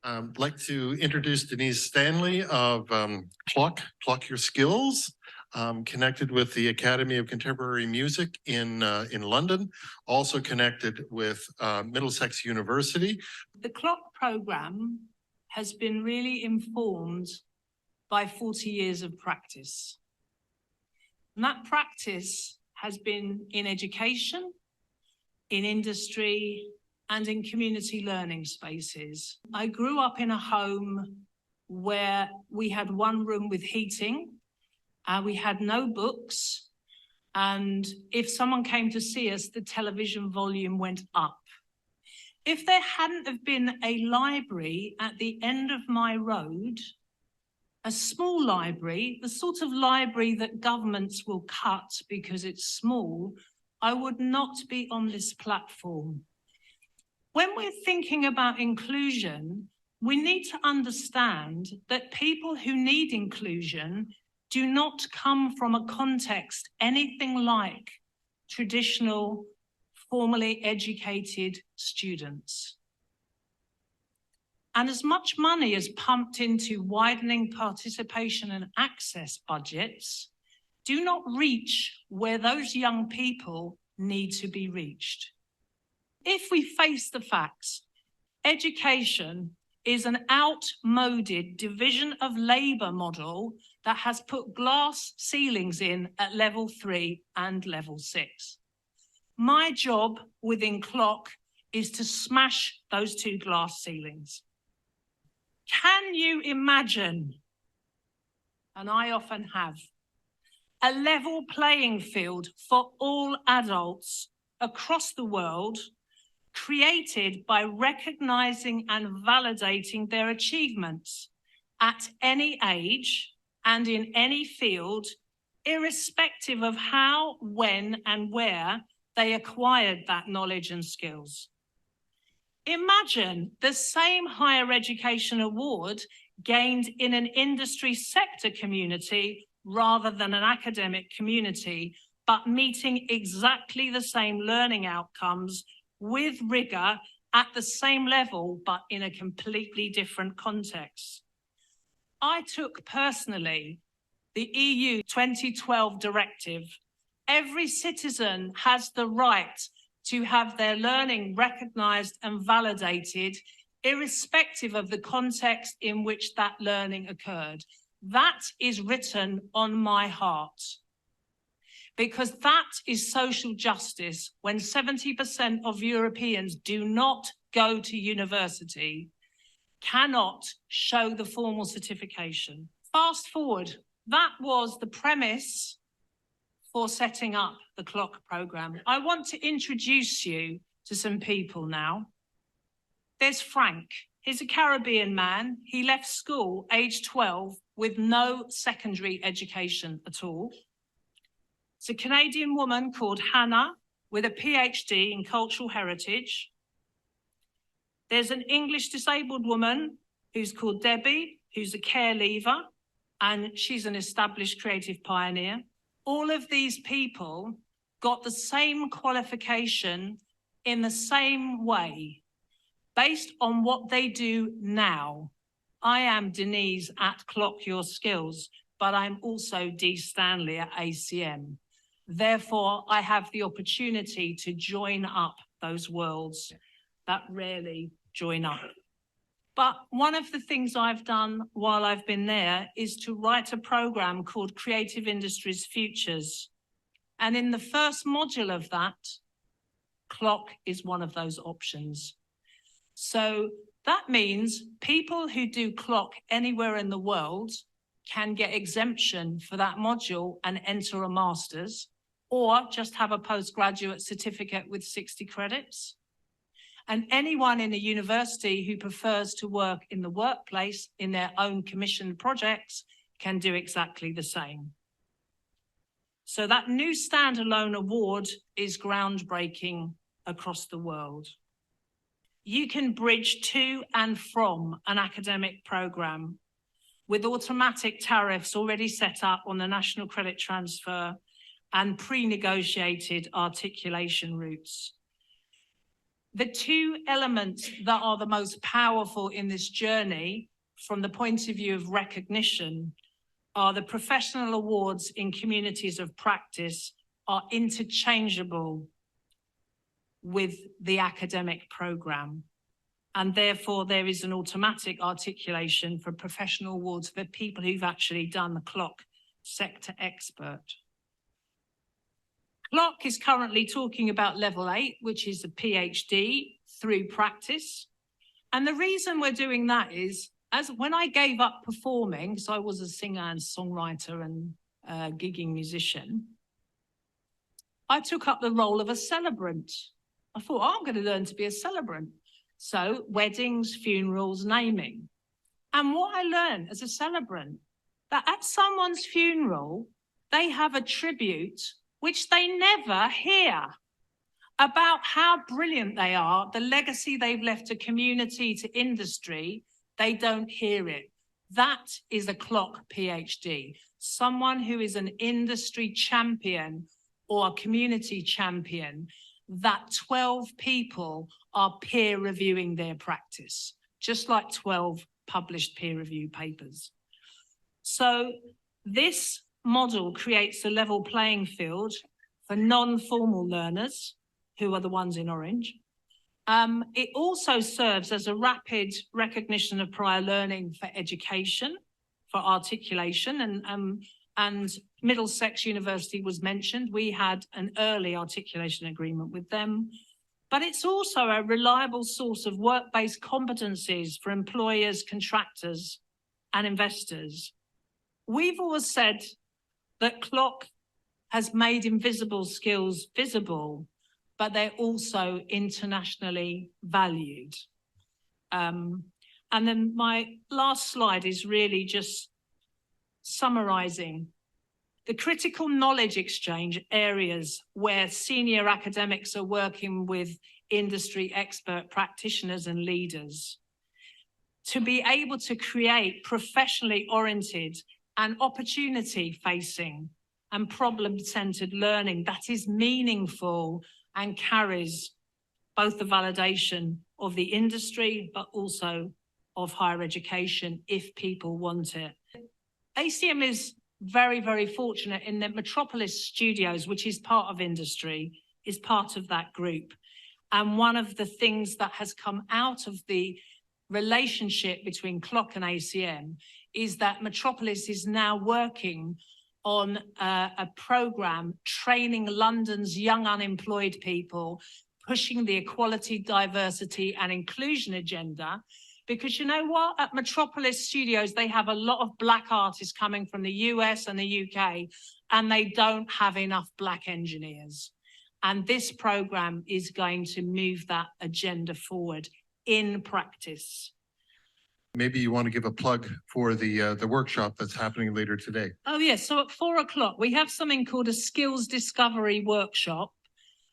I'd like to introduce Denise Stanley of Clock Your Skills, connected with the Academy of Contemporary Music in London, also connected with Middlesex University. The CLOC program has been really informed by 40 years of practice. And that practice has been in education, in industry, and in community learning spaces. I grew up in a home where we had one room with heating, we had no books, and if someone came to see us, the television volume went up. If there hadn't have been a library at the end of my road, a small library, the sort of library that governments will cut because it's small, I would not be on this platform. When we're thinking about inclusion, we need to understand that people who need inclusion do not come from a context anything like traditional, formally educated students. And as much money is pumped into widening participation and access budgets, do not reach where those young people need to be reached. If we face the facts, education is an outmoded division of labour model that has put glass ceilings in at level 3 and level 6. My job within CLOC is to smash those 2 glass ceilings. Can you imagine, and I often have, a level playing field for all adults across the world, created by recognizing and validating their achievements at any age and in any field, irrespective of how, when, and where they acquired that knowledge and skills? Imagine the same higher education award gained in an industry sector community rather than an academic community, but meeting exactly the same learning outcomes with rigor at the same level, but in a completely different context. I took personally the EU 2012 directive. Every citizen has the right to have their learning recognized and validated, irrespective of the context in which that learning occurred. That is written on my heart, because that is social justice. When 70% of Europeans do not go to university, cannot show the formal certification. Fast forward, that was the premise for setting up the CLOC program. I want to introduce you to some people now. There's Frank. He's a Caribbean man. He left school age 12 with no secondary education at all. It's a Canadian woman called Hannah with a PhD in cultural heritage. There's an English disabled woman who's called Debbie, who's a care leaver, and she's an established creative pioneer. All of these people got the same qualification in the same way, based on what they do now. I am Denise at Clock Your Skills, but I'm also Dee Stanley at ACM. Therefore, I have the opportunity to join up those worlds that rarely join up. But one of the things I've done while I've been there is to write a program called Creative Industries Futures. And in the first module of that, CLOC is one of those options. So that means people who do CLOC anywhere in the world can get exemption for that module and enter a master's, or just have a postgraduate certificate with 60 credits. And anyone in a university who prefers to work in the workplace in their own commissioned projects can do exactly the same. So that new standalone award is groundbreaking across the world. You can bridge to and from an academic program with automatic tariffs already set up on the national credit transfer and pre-negotiated articulation routes. The two elements that are the most powerful in this journey from the point of view of recognition are the professional awards in communities of practice are interchangeable with the academic program. And therefore, there is an automatic articulation for professional awards for people who've actually done the clock sector expert. Clock is currently talking about level 8, which is a PhD through practice. And the reason we're doing that is, as when I gave up performing, because I was a singer and songwriter and gigging musician, I took up the role of a celebrant. I thought, oh, I'm going to learn to be a celebrant. So weddings, funerals, naming. And what I learned as a celebrant, that at someone's funeral, they have a tribute which they never hear about how brilliant they are, the legacy they've left to community, to industry. They don't hear it. That is a clock PhD. Someone who is an industry champion or a community champion, that 12 people are peer reviewing their practice, just like 12 published peer review papers. So this model creates a level playing field for non-formal learners, who are the ones in orange. It also serves as a rapid recognition of prior learning for education, for articulation, and Middlesex University was mentioned. We had an early articulation agreement with them, but it's also a reliable source of work-based competencies for employers, contractors, and investors. We've always said that clock has made invisible skills visible, but they're also internationally valued. And then my last slide is really just summarizing the critical knowledge exchange areas where senior academics are working with industry expert practitioners and leaders to be able to create professionally oriented and opportunity-facing and problem-centered learning that is meaningful and carries both the validation of the industry, but also of higher education if people want it. ACM is very, very fortunate in that Metropolis Studios, which is part of industry, is part of that group. And one of the things that has come out of the relationship between Clock and ACM is that Metropolis is now working on a program training London's young unemployed people, pushing the equality, diversity and inclusion agenda. Because you know what? At Metropolis Studios, they have a lot of Black artists coming from the US and the UK, and they don't have enough Black engineers. And this program is going to move that agenda forward in practice. Maybe you want to give a plug for the workshop that's happening later today. Oh, yes. So at 4 o'clock, we have something called a skills discovery workshop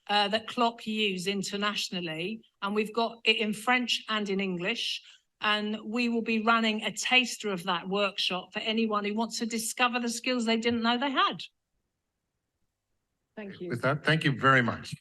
that Clock use internationally. And we've got it in French and in English. And we will be running a taster of that workshop for anyone who wants to discover the skills they didn't know they had. Thank you. With that, thank you very much.